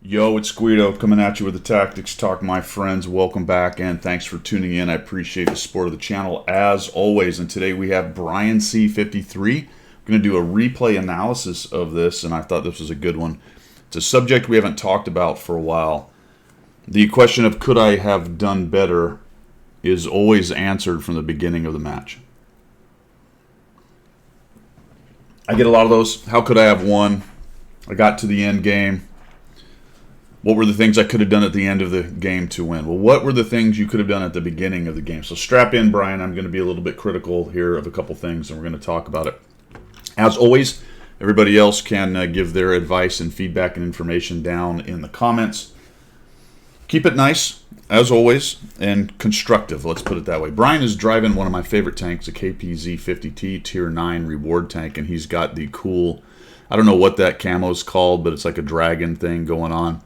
Yo, it's Guido coming at you with the Tactics Talk, my friends. Welcome back and thanks for tuning in. I appreciate the support of the channel as always. And today we have Brian C53. I'm going to do a replay analysis of this, and I thought this was a good one. It's a subject we haven't talked about for a while. The question of could I have done better is always answered from the beginning of the match. I get a lot of those. How could I have won? I got to the end game. What were the things I could have done at the end of the game to win? Well, what were the things you could have done at the beginning of the game? So strap in, Brian. I'm going to be a little bit critical here of a couple things, and we're going to talk about it. As always, everybody else can give their advice and feedback and information down in the comments. Keep it nice, as always, and constructive. Let's put it that way. Brian is driving one of my favorite tanks, a KPZ-50T Tier 9 reward tank, and he's got the cool, I don't know what that camo is called, but it's like a dragon thing going on.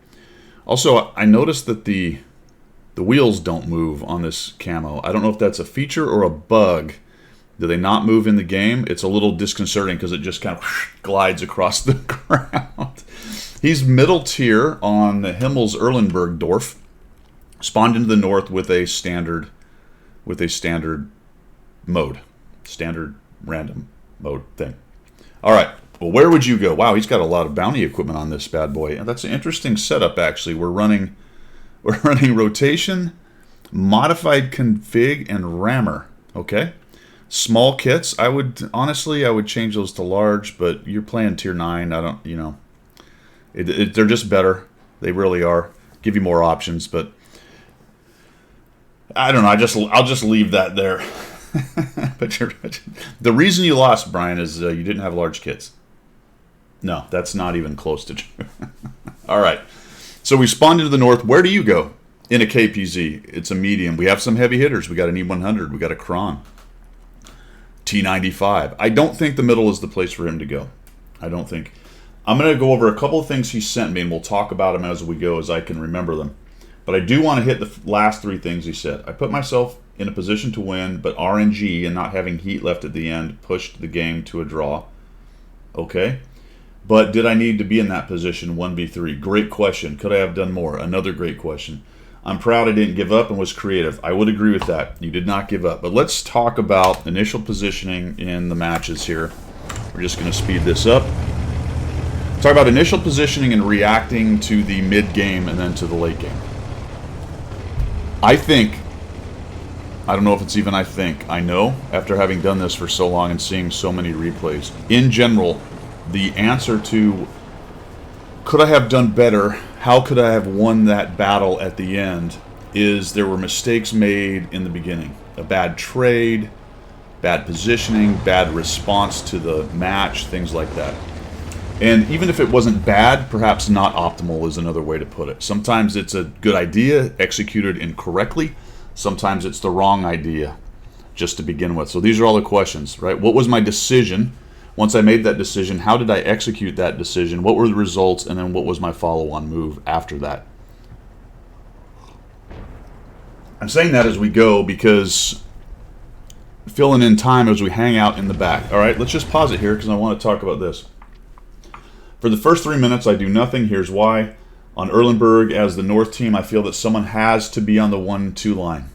Also, I noticed that the wheels don't move on this camo. I don't know if that's a feature or a bug. Do they not move in the game? It's a little disconcerting because it just kind of glides across the ground. He's middle tier on the Himmels Erlenberg-Dorf. Spawned into the north with a standard mode. Standard random mode thing. All right. Well, where would you go? Wow, he's got a lot of bounty equipment on this bad boy. And that's an interesting setup, actually. We're running rotation, modified config, and rammer. Okay. Small kits. I would change those to large, but you're playing tier 9. I don't, they're just better. They really are. Give you more options, but I don't know. I'll just leave that there. But the reason you lost, Brian, is you didn't have large kits. No, that's not even close to true. All right. So we spawned into the north. Where do you go in a KPZ? It's a medium. We have some heavy hitters. We got an E100. We got a Kron. T95. I don't think the middle is the place for him to go. I don't think. I'm going to go over a couple of things he sent me, and we'll talk about them as we go as I can remember them. But I do want to hit the last three things he said. I put myself in a position to win, but RNG and not having heat left at the end pushed the game to a draw. Okay. But did I need to be in that position 1v3? Great question. Could I have done more? Another great question. I'm proud I didn't give up and was creative. I would agree with that. You did not give up. But let's talk about initial positioning in the matches here. We're just going to speed this up. Talk about initial positioning and reacting to the mid-game and then to the late game. I don't know if it's even I know, after having done this for so long and seeing so many replays, in general, the answer to could I have done better, how could I have won that battle at the end, is there were mistakes made in the beginning. A bad trade, bad positioning, bad response to the match, things like that. And even if it wasn't bad, perhaps not optimal is another way to put it. Sometimes it's a good idea executed incorrectly. Sometimes it's the wrong idea just to begin with. So these are all the questions, right? What was my decision? Once I made that decision, how did I execute that decision? What were the results? And then what was my follow-on move after that? I'm saying that as we go because filling in time as we hang out in the back. All right, let's just pause it here because I want to talk about this. For the first 3 minutes, I do nothing. Here's why. On Erlenberg, as the North team, I feel that someone has to be on the 1-2 line.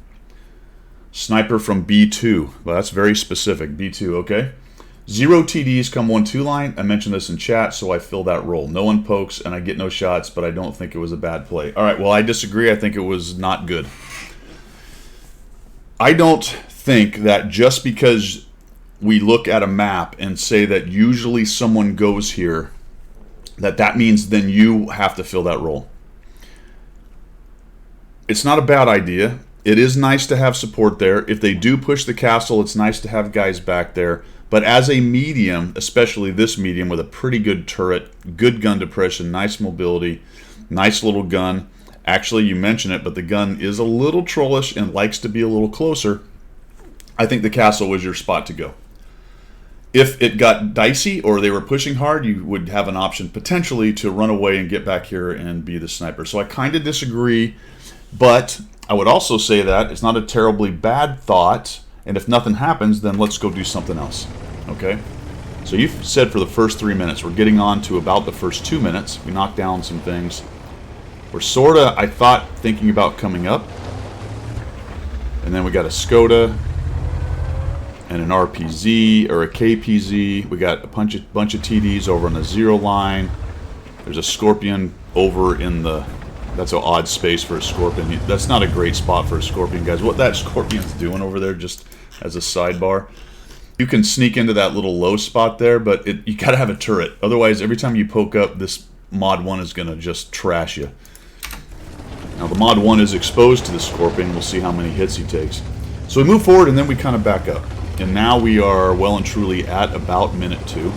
Sniper from B2. Well, that's very specific. B2, okay? 0 TDs come 1-2 line. I mentioned this in chat, so I fill that role. No one pokes, and I get no shots, but I don't think it was a bad play. All right, well, I disagree. I think it was not good. I don't think that just because we look at a map and say that usually someone goes here, that means then you have to fill that role. It's not a bad idea. It is nice to have support there. If they do push the castle, it's nice to have guys back there. But as a medium, especially this medium with a pretty good turret, good gun depression, nice mobility, nice little gun. Actually, you mentioned it, but the gun is a little trollish and likes to be a little closer. I think the castle was your spot to go. If it got dicey or they were pushing hard, you would have an option potentially to run away and get back here and be the sniper. So I kind of disagree, but I would also say that it's not a terribly bad thought, and if nothing happens, then let's go do something else, okay? So you've said for the first 3 minutes. We're getting on to about the first 2 minutes. We knocked down some things. We're sort of, I thought, thinking about coming up. And then we got a Skoda and an RPZ or a KPZ. We got a bunch of TDs over on the 0 line. There's a Scorpion over in the... That's an odd space for a Scorpion. That's not a great spot for a Scorpion, guys. What that Scorpion's doing over there, just as a sidebar, you can sneak into that little low spot there, but you got to have a turret. Otherwise, every time you poke up, this Mod 1 is going to just trash you. Now, the Mod 1 is exposed to the Scorpion. We'll see how many hits he takes. So we move forward, and then we kind of back up. And now we are well and truly at about minute 2.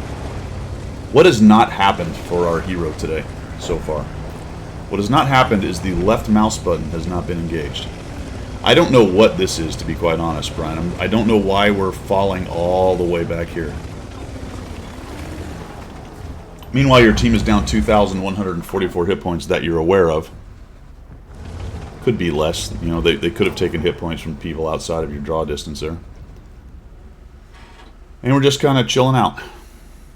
What has not happened for our hero today so far? What has not happened is the left mouse button has not been engaged. I don't know what this is, to be quite honest, Brian. I don't know why we're falling all the way back here. Meanwhile, your team is down 2,144 hit points that you're aware of. Could be less. You know, they could have taken hit points from people outside of your draw distance there. And we're just kind of chilling out.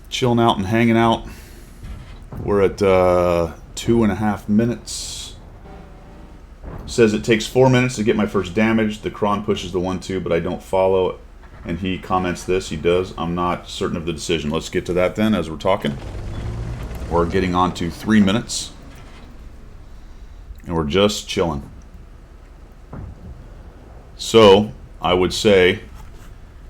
Chilling out and hanging out. We're at 2.5 minutes. Says it takes 4 minutes to get my first damage. The Kron pushes the 1-2, but I don't follow. And he comments this. He does. I'm not certain of the decision. Let's get to that then as we're talking. We're getting on to 3 minutes. And we're just chilling. So, I would say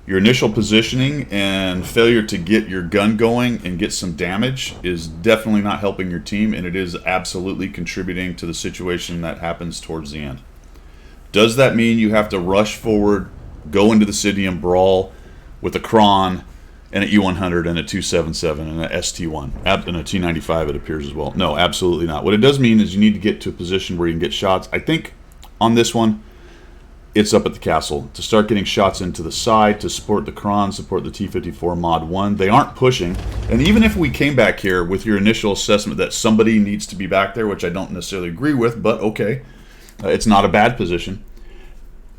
your initial positioning and failure to get your gun going and get some damage is definitely not helping your team, and it is absolutely contributing to the situation that happens towards the end. Does that mean you have to rush forward, go into the city and brawl with a Kron and a U100 and a 277 and a ST1 and a T95, it appears as well? No, absolutely not. What it does mean is you need to get to a position where you can get shots. I think on this one, it's up at the castle to start getting shots into the side to support the Kron, support the T54 Mod 1. They aren't pushing. And even if we came back here with your initial assessment that somebody needs to be back there, which I don't necessarily agree with, but okay, it's not a bad position.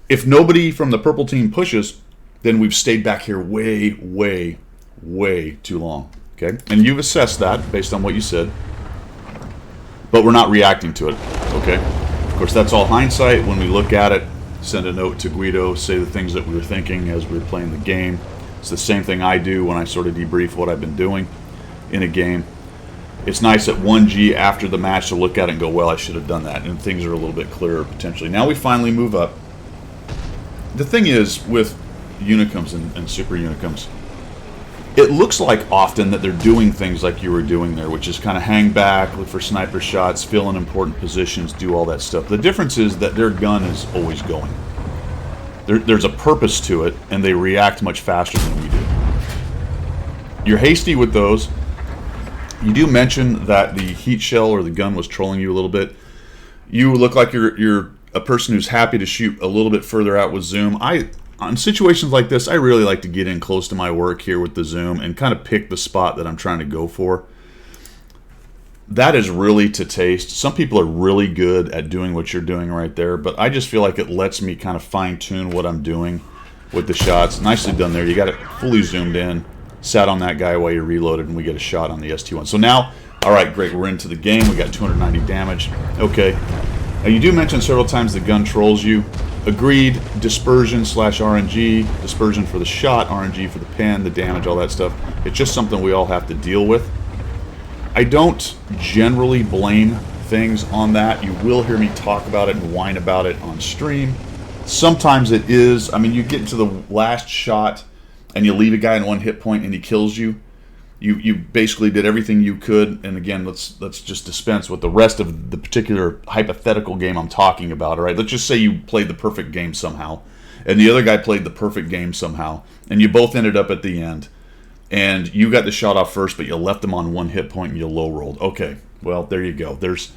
If nobody from the purple team pushes, then we've stayed back here way, way, way too long. Okay? And you've assessed that based on what you said, but we're not reacting to it. Okay? Of course, that's all hindsight. When we look at it, send a note to Guido, say the things that we were thinking as we were playing the game. It's the same thing I do when I sort of debrief what I've been doing in a game. It's nice at 1G after the match to look at it and go, well, I should have done that, and things are a little bit clearer potentially. Now we finally move up. The thing is with Unicums and Super Unicums, it looks like often that they're doing things like you were doing there, which is kind of hang back, look for sniper shots, fill in important positions, do all that stuff. The difference is that their gun is always going. There's a purpose to it, and they react much faster than we do. You're hasty with those. You do mention that the heat shell or the gun was trolling you a little bit. You look like you're a person who's happy to shoot a little bit further out with zoom. On situations like this, I really like to get in close to my work here with the zoom and kind of pick the spot that I'm trying to go for. That is really to taste. Some people are really good at doing what you're doing right there, but I just feel like it lets me kind of fine-tune what I'm doing with the shots. Nicely done there. You got it fully zoomed in, sat on that guy while you reloaded, and we get a shot on the ST1. So now, all right, great, we're into the game. We got 290 damage. Okay. Now, you do mention several times the gun trolls you. Agreed, dispersion / RNG, dispersion for the shot, RNG for the pen, the damage, all that stuff. It's just something we all have to deal with. I don't generally blame things on that. You will hear me talk about it and whine about it on stream. Sometimes it is, I mean, you get to the last shot and you leave a guy in 1 hit point and he kills you. You basically did everything you could, and again, let's just dispense with the rest of the particular hypothetical game I'm talking about, all right? Let's just say you played the perfect game somehow, and the other guy played the perfect game somehow, and you both ended up at the end, and you got the shot off first, but you left them on 1 hit point and you low rolled. Okay, well, there you go. There's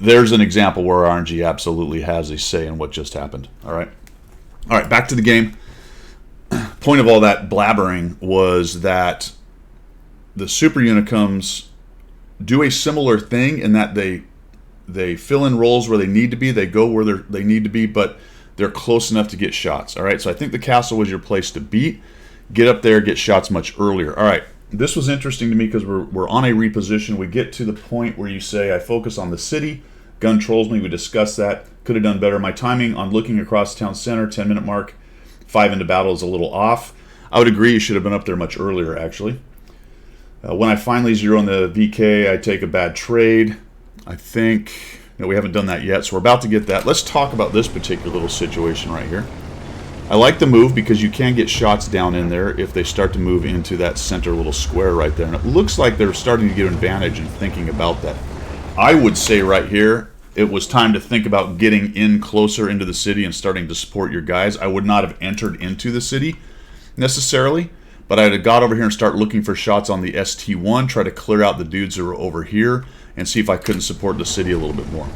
an example where RNG absolutely has a say in what just happened, all right? All right, back to the game. Point of all that blabbering was that the Super Unicums do a similar thing in that they fill in roles where they need to be, they go where they need to be, but they're close enough to get shots. All right, so I think the castle was your place to beat. Get up there, get shots much earlier. All right, this was interesting to me because we're on a reposition. We get to the point where you say, I focus on the city, Gun trolls me. We discussed that. Could have done better. My timing on looking across the town center, 10-minute mark, 5 into battle is a little off. I would agree you should have been up there much earlier, actually. When I finally zero on the VK, I take a bad trade. I think, no, we haven't done that yet, so we're about to get that. Let's talk about this particular little situation right here. I like the move because you can get shots down in there if they start to move into that center little square right there. And it looks like they're starting to get an advantage in thinking about that. I would say right here, it was time to think about getting in closer into the city and starting to support your guys. I would not have entered into the city necessarily, but I'd have got over here and start looking for shots on the ST1, try to clear out the dudes that are over here, and see if I couldn't support the city a little bit more.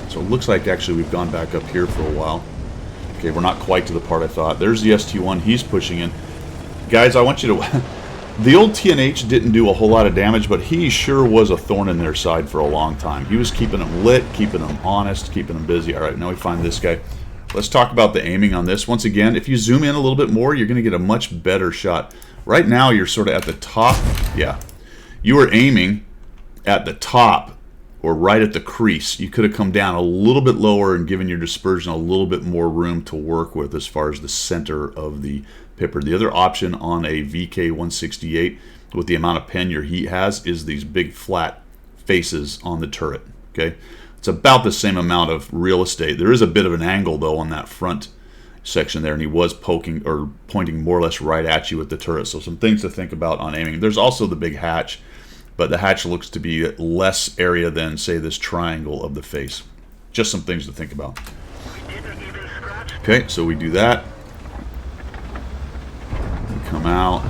So it looks like actually we've gone back up here for a while. Okay, we're not quite to the part I thought. There's the ST1, he's pushing in. Guys, I want you to... The old TNH didn't do a whole lot of damage, but he sure was a thorn in their side for a long time. He was keeping them lit, keeping them honest, keeping them busy. All right, now we find this guy. Let's talk about the aiming on this. Once again, if you zoom in a little bit more, you're going to get a much better shot. Right now, you're sort of at the top. Yeah. You were aiming at the top or right at the crease. You could have come down a little bit lower and given your dispersion a little bit more room to work with as far as the center of the pipper. The other option on a VK168 with the amount of pen your heat has is these big flat faces on the turret. Okay, it's about the same amount of real estate. There is a bit of an angle though on that front section there, and he was poking or pointing more or less right at you with the turret. So some things to think about on aiming. There's also the big hatch, but the hatch looks to be less area than say this triangle of the face. Just some things to think about. Okay, so we do that. Come out.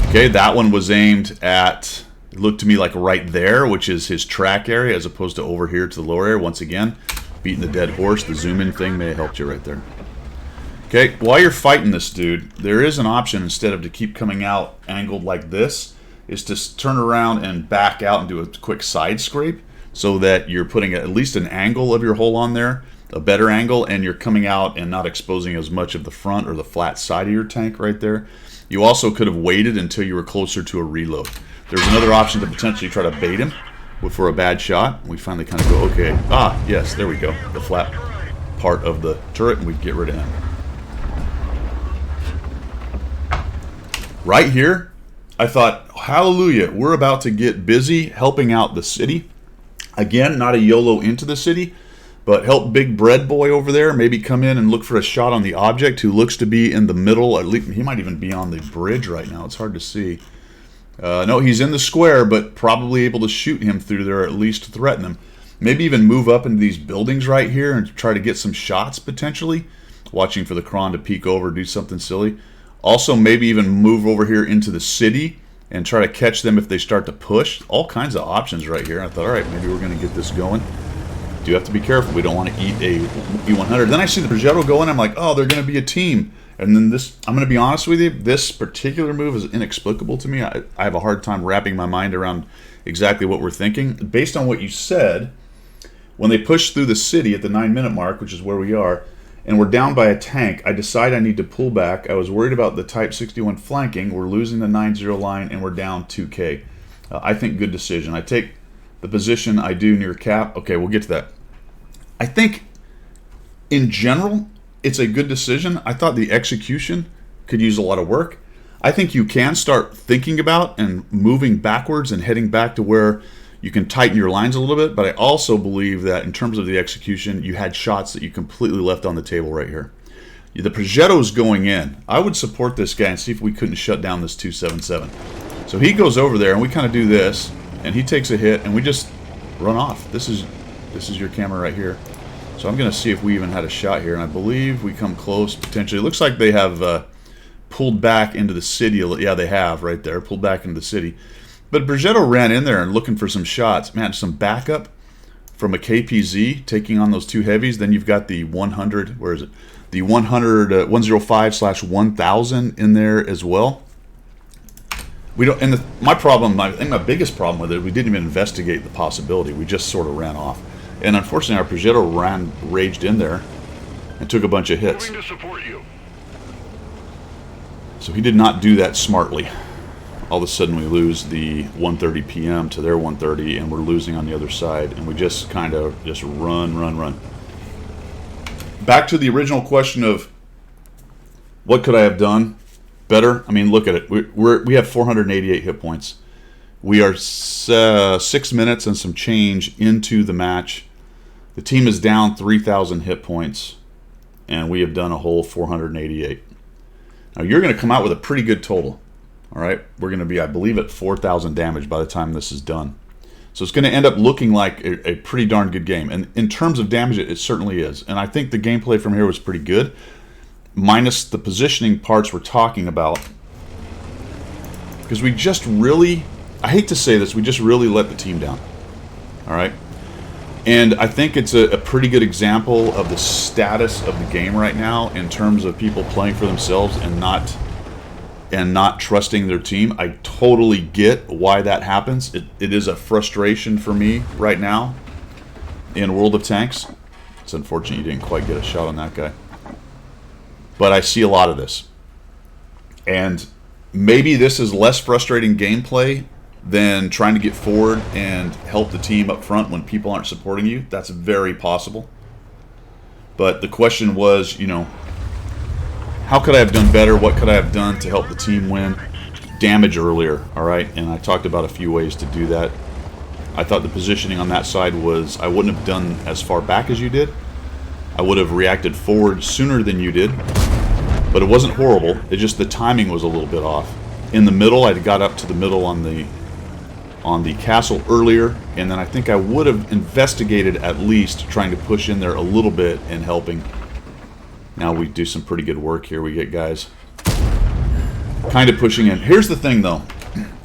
Okay, that one was aimed at, it looked to me like right there, which is his track area, as opposed to over here to the lower area. Once again, beating the dead horse. The zoom in thing may have helped you right there. Okay, while you're fighting this dude, there is an option, instead of to keep coming out angled like this, is to turn around and back out and do a quick side scrape, so that you're putting at least an angle of your hole on there, a better angle, and you're coming out and not exposing as much of the front or the flat side of your tank right there. You also could have waited until you were closer to a reload. There's another option to potentially try to bait him for a bad shot. We finally kind of go, okay, yes, there we go, the flat part of the turret, and we get rid of him. Right here, I thought, hallelujah, we're about to get busy helping out the city. Again, not a YOLO into the city, but help Big Bread Boy over there maybe come in and look for a shot on the object, who looks to be in the middle. At least he might even be on the bridge right now. It's hard to see. No, he's in the square, but probably able to shoot him through there, or at least threaten him. Maybe even move up into these buildings right here and try to get some shots potentially. Watching for the Kron to peek over, do something silly. Also, maybe even move over here into the city and try to catch them if they start to push. All kinds of options right here. I thought, all right, maybe we're going to get this going. Do have to be careful. We don't want to eat a E100. Then I see the Progetto going. I'm like, oh, they're going to be a team. And then this, I'm going to be honest with you, this particular move is inexplicable to me. I have a hard time wrapping my mind around exactly what we're thinking. Based on what you said, when they push through the city at the 9-minute mark, which is where we are, and we're down by a tank, I decide I need to pull back. I was worried about the Type 61 flanking. We're losing the 9-0 line, and we're down 2K. I think good decision. I take the position I do near cap. Okay, we'll get to that. I think, in general, it's a good decision. I thought the execution could use a lot of work. I think you can start thinking about and moving backwards and heading back to where you can tighten your lines a little bit, but I also believe that in terms of the execution, you had shots that you completely left on the table right here. The Progetto's going in. I would support this guy and see if we couldn't shut down this 277. So he goes over there, and we kind of do this, and he takes a hit, and we just run off. This is your camera right here. So I'm going to see if we even had a shot here, and I believe we come close, potentially. It looks like they have pulled back into the city. Yeah, they have right there, pulled back into the city. But Progetto ran in there and looking for some shots. Man, some backup from a KPZ taking on those two heavies. Then you've got the 100, where is it? The 105/1000 in there as well. We don't. And my problem, I think my biggest problem with it, we didn't even investigate the possibility. We just sort of ran off. And unfortunately, our Progetto raged in there and took a bunch of hits. To support you. So he did not do that smartly. all of a sudden we lose the 1:30 p.m. to their 1:30, and we're losing on the other side, and we just kind of just run. Back to the original question of what could I have done better? I mean, look at it. We have 488 hit points. We are 6 minutes and some change into the match. The team is down 3,000 hit points, and we have done a whole 488. Now, you're going to come out with a pretty good total. All right? We're going to be, I believe, at 4,000 damage by the time this is done. So it's going to end up looking like a pretty darn good game. And in terms of damage, it certainly is. And I think the gameplay from here was pretty good, minus the positioning parts we're talking about. Because we just really, I hate to say this, we just really let the team down. All right? And I think it's a pretty good example of the status of the game right now in terms of people playing for themselves and not trusting their team. I totally get why that happens. It is a frustration for me right now in World of Tanks. It's unfortunate you didn't quite get a shot on that guy. But I see a lot of this. And maybe this is less frustrating gameplay than trying to get forward and help the team up front when people aren't supporting you. That's very possible. But the question was, you know, how could I have done better? What could I have done to help the team win? Damage earlier, all right? And I talked about a few ways to do that. I thought the positioning on that side was, I wouldn't have done as far back as you did. I would have reacted forward sooner than you did. But it wasn't horrible. It just, the timing was a little bit off. In the middle, I got up to the middle on the castle earlier, and then I think I would have investigated at least trying to push in there a little bit and helping. Now we do some pretty good work here. We get guys kind of pushing in. Here's the thing, though.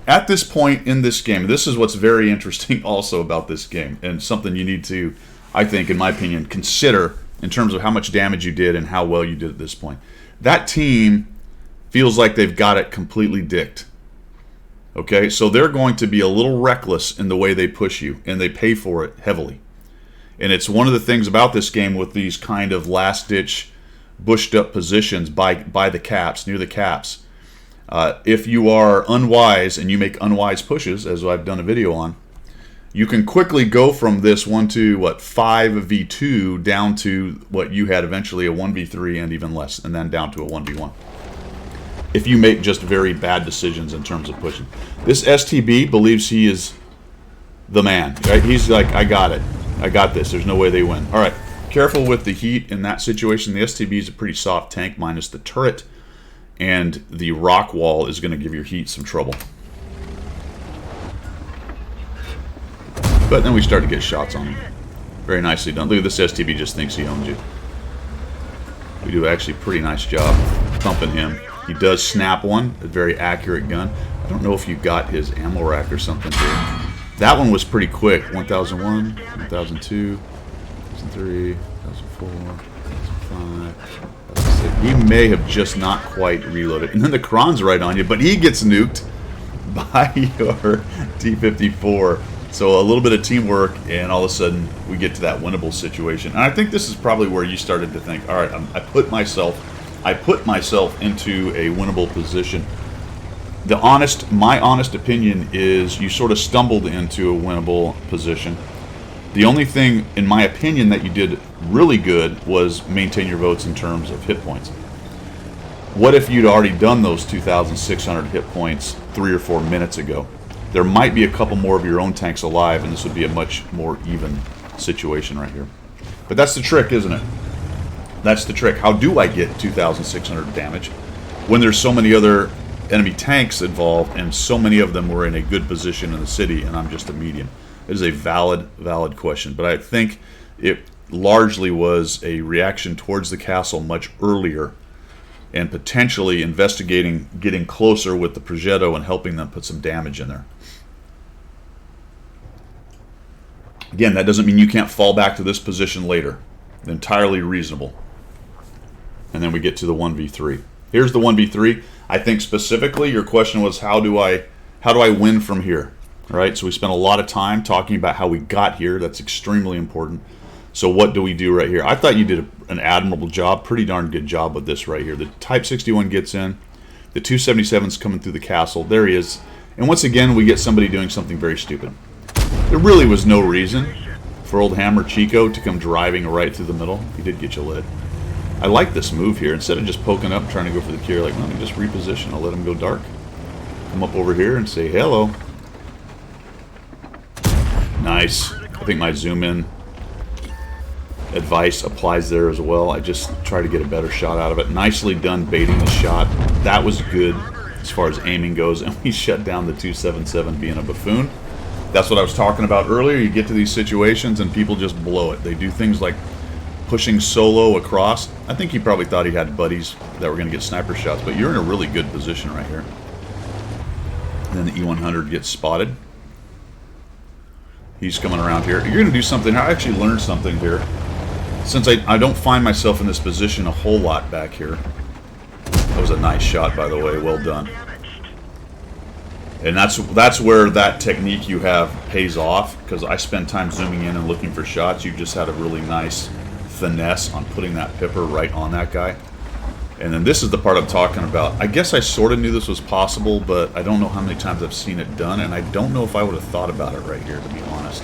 At this point in this game, this is what's very interesting also about this game, and something you need to, I think, in my opinion, consider in terms of how much damage you did and how well you did at this point. That team feels like they've got it completely dicked. Okay, so they're going to be a little reckless in the way they push you, and they pay for it heavily. And it's one of the things about this game with these kind of last-ditch, bushed-up positions by the caps, near the caps. If you are unwise and you make unwise pushes, as I've done a video on, you can quickly go from this 5v2 down to what you had eventually a 1v3 and even less, and then down to a 1v1. If you make just very bad decisions in terms of pushing. This STB believes he is the man. Right? He's like, I got it. I got this. There's no way they win. All right. Careful with the heat in that situation. The STB is a pretty soft tank minus the turret. And the rock wall is going to give your heat some trouble. But then we start to get shots on him. Very nicely done. Look at this STB, just thinks he owns you. We do actually a pretty nice job thumping him. He does snap one, a very accurate gun. I don't know if you got his ammo rack or something here. That one was pretty quick. 1001, 1002, 1003, 1004, 1005, 1006. He may have just not quite reloaded. And then the Kron's right on you, but he gets nuked by your T-54. So a little bit of teamwork, and all of a sudden we get to that winnable situation. And I think this is probably where you started to think, all right, I put myself into a winnable position. My honest opinion is you sort of stumbled into a winnable position. The only thing, in my opinion, that you did really good was maintain your votes in terms of hit points. What if you'd already done those 2,600 hit points 3 or 4 minutes ago? There might be a couple more of your own tanks alive, and this would be a much more even situation right here. But that's the trick, isn't it? That's the trick. How do I get 2,600 damage when there's so many other enemy tanks involved and so many of them were in a good position in the city and I'm just a medium? It is a valid question. But I think it largely was a reaction towards the castle much earlier and potentially investigating getting closer with the Progetto and helping them put some damage in there. Again, that doesn't mean you can't fall back to this position later. Entirely reasonable. And then we get to the 1v3. Here's the 1v3. I think specifically your question was how do I win from here? All right? So we spent a lot of time talking about how we got here. That's extremely important. So what do we do right here? I thought you did an admirable job, pretty darn good job with this right here. The Type 61 gets in. The 277's coming through the castle. There he is. And once again, we get somebody doing something very stupid. There really was no reason for old Hammer Chico to come driving right through the middle. He did get you lit. I like this move here. Instead of just poking up and trying to go for the cure, like, let me just reposition. I'll let him go dark. Come up over here and say hello. Nice. I think my zoom in advice applies there as well. I just try to get a better shot out of it. Nicely done baiting the shot. That was good as far as aiming goes, and we shut down the 277 being a buffoon. That's what I was talking about earlier. You get to these situations and people just blow it. They do things like pushing solo across. I think he probably thought he had buddies that were going to get sniper shots, but you're in a really good position right here. And then the E100 gets spotted. He's coming around here. You're going to do something. I actually learned something here. Since I don't find myself in this position a whole lot back here. That was a nice shot, by the way. Well done. And that's where that technique you have pays off, because I spend time zooming in and looking for shots. You just had a really nice finesse on putting that pipper right on that guy. And then this is the part I'm talking about. I guess I sort of knew this was possible, but I don't know how many times I've seen it done, and I don't know if I would have thought about it right here, to be honest.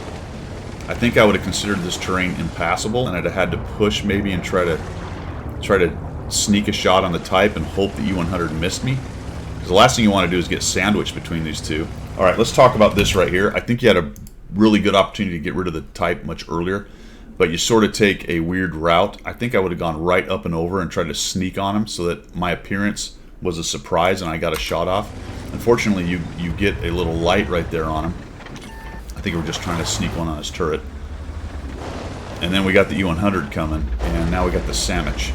I think I would have considered this terrain impassable, and I'd have had to push maybe and try to sneak a shot on the type and hope the E100 missed me. Because the last thing you want to do is get sandwiched between these two. All right, let's talk about this right here. I think you had a really good opportunity to get rid of the type much earlier, but you sort of take a weird route. I think I would have gone right up and over and tried to sneak on him so that my appearance was a surprise and I got a shot off. Unfortunately, you get a little light right there on him. I think we're just trying to sneak one on his turret. And then we got the E100 coming, and now we got the sandwich.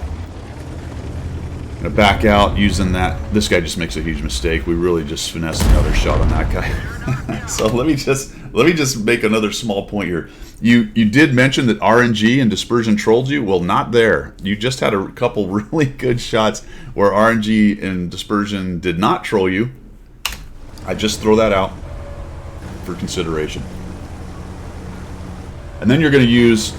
Gonna back out using that. This guy just makes a huge mistake. We really just finessed another shot on that guy. So let me just make another small point here. You did mention that RNG and dispersion trolled you. Well, not there. You just had a couple really good shots where RNG and dispersion did not troll you. I just throw that out for consideration. And then you're going to use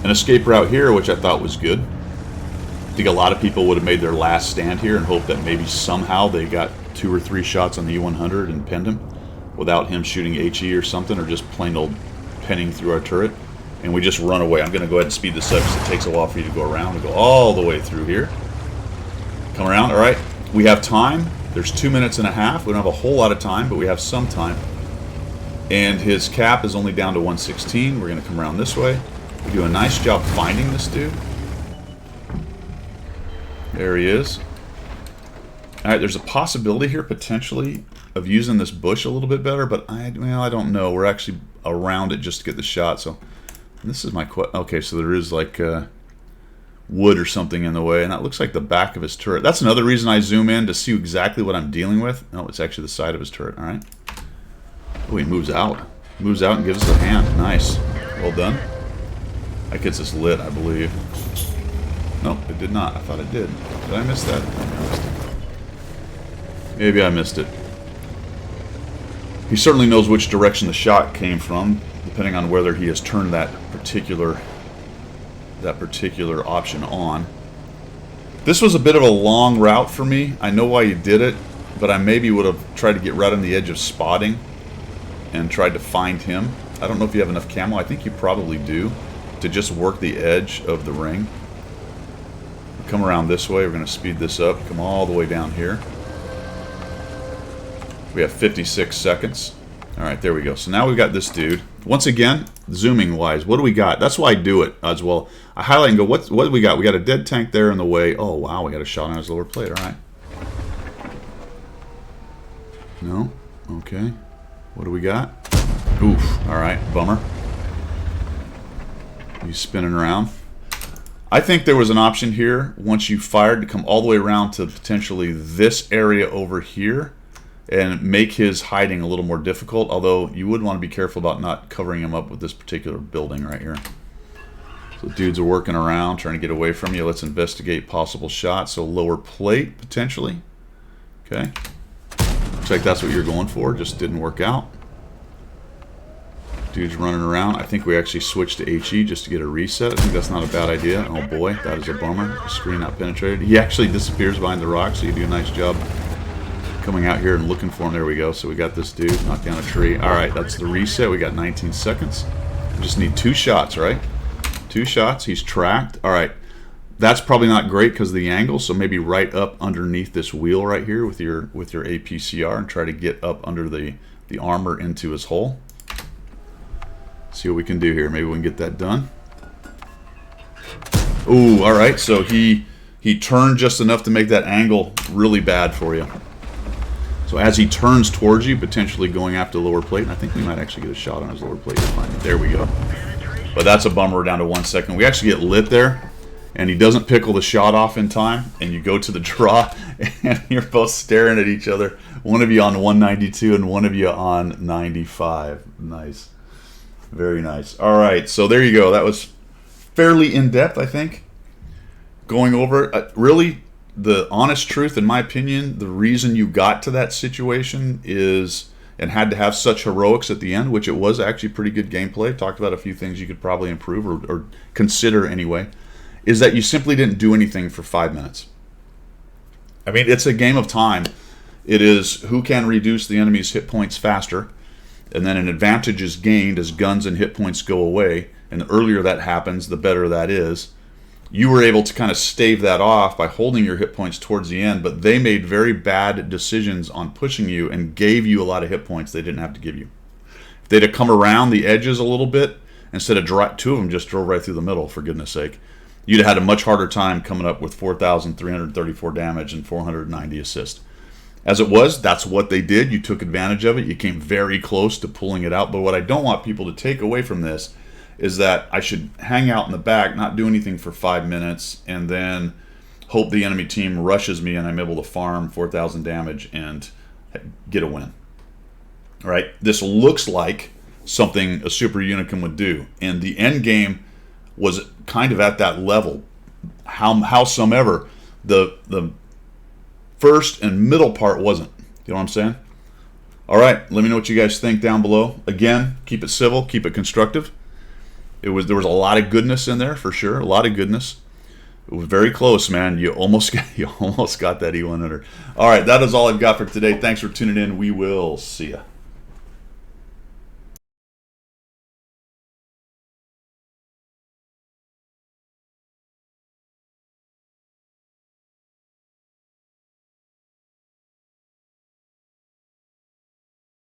an escape route here, which I thought was good. I think a lot of people would have made their last stand here and hoped that maybe somehow they got 2 or 3 shots on the E100 and pinned him without him shooting HE or something, or just plain old pinning through our turret. And we just run away. I'm going to go ahead and speed this up because it takes a while for you to go around and go all the way through here. Come around. All right. We have time. There's 2 minutes and a half. We don't have a whole lot of time, but we have some time. And his cap is only down to 116. We're going to come around this way. We do a nice job finding this dude. There he is. All right, there's a possibility here, potentially, of using this bush a little bit better, but I don't know. We're actually around it just to get the shot, so this is my question. Okay, so there is like wood or something in the way, and that looks like the back of his turret. That's another reason I zoom in, to see exactly what I'm dealing with. No, it's actually the side of his turret. All right. Oh, he moves out. Moves out and gives us a hand. Nice. Well done. That gets us lit, I believe. Nope, it did not. I thought it did. Did I miss that? Maybe I missed it. He certainly knows which direction the shot came from, depending on whether he has turned that particular option on. This was a bit of a long route for me. I know why you did it, but I maybe would have tried to get right on the edge of spotting and tried to find him. I don't know if you have enough camo. I think you probably do, to just work the edge of the ring. Come around this way. We're going to speed this up. Come all the way down here. We have 56 seconds. All right, there we go. So now we've got this dude. Once again, zooming wise, what do we got? That's why I do it as well. I highlight and go, what do we got? We got a dead tank there in the way. Oh, wow, we got a shot on his lower plate. All right. No? Okay. What do we got? Oof. All right, bummer. He's spinning around. I think there was an option here, once you fired, to come all the way around to potentially this area over here and make his hiding a little more difficult, although you would want to be careful about not covering him up with this particular building right here. So dudes are working around, trying to get away from you. Let's investigate possible shots. So lower plate, potentially. Okay. Looks like that's what you're going for. Just didn't work out. Dude's running around. I think we actually switched to HE just to get a reset. I think that's not a bad idea. Oh boy, that is a bummer. Screen not penetrated. He actually disappears behind the rock, so you do a nice job coming out here and looking for him. There we go. So we got this dude knocked down a tree. All right, that's the reset. We got 19 seconds. We just need 2 shots, right? 2 shots. He's tracked. All right. That's probably not great because of the angle, so maybe right up underneath this wheel right here with your APCR and try to get up under the armor into his hole. See what we can do here. Maybe we can get that done. Ooh, all right. So he turned just enough to make that angle really bad for you. So as he turns towards you, potentially going after the lower plate, and I think we might actually get a shot on his lower plate. There we go. But that's a bummer. We're down to 1 second. We actually get lit there. And he doesn't pickle the shot off in time, and you go to the draw, and you're both staring at each other. One of you on 192 and one of you on 95. Nice. Very nice. All right, so there you go. That was fairly in-depth, I think. Going over really, the honest truth, in my opinion, the reason you got to that situation is, and had to have such heroics at the end, which it was actually pretty good gameplay. Talked about a few things you could probably improve or consider anyway. Is that you simply didn't do anything for 5 minutes. I mean, it's a game of time. It is who can reduce the enemy's hit points faster, and then an advantage is gained as guns and hit points go away, and the earlier that happens, the better that is. You were able to kind of stave that off by holding your hit points towards the end, but they made very bad decisions on pushing you and gave you a lot of hit points they didn't have to give you. If they'd have come around the edges a little bit, instead of 2 of them just drove right through the middle, for goodness sake, you'd have had a much harder time coming up with 4,334 damage and 490 assist. As it was, that's what they did. You took advantage of it. You came very close to pulling it out. But what I don't want people to take away from this is that I should hang out in the back, not do anything for 5 minutes, and then hope the enemy team rushes me and I'm able to farm 4,000 damage and get a win. All right? This looks like something a Super Unicum would do. And the end game was kind of at that level. Howsomever, the first and middle part wasn't. You know what I'm saying? All right, let me know what you guys think down below. Again, keep it civil, keep it constructive. There was a lot of goodness in there for sure, a lot of goodness. It was very close, man. You almost got that E100. All right, that is all I've got for today. Thanks for tuning in. We will see ya.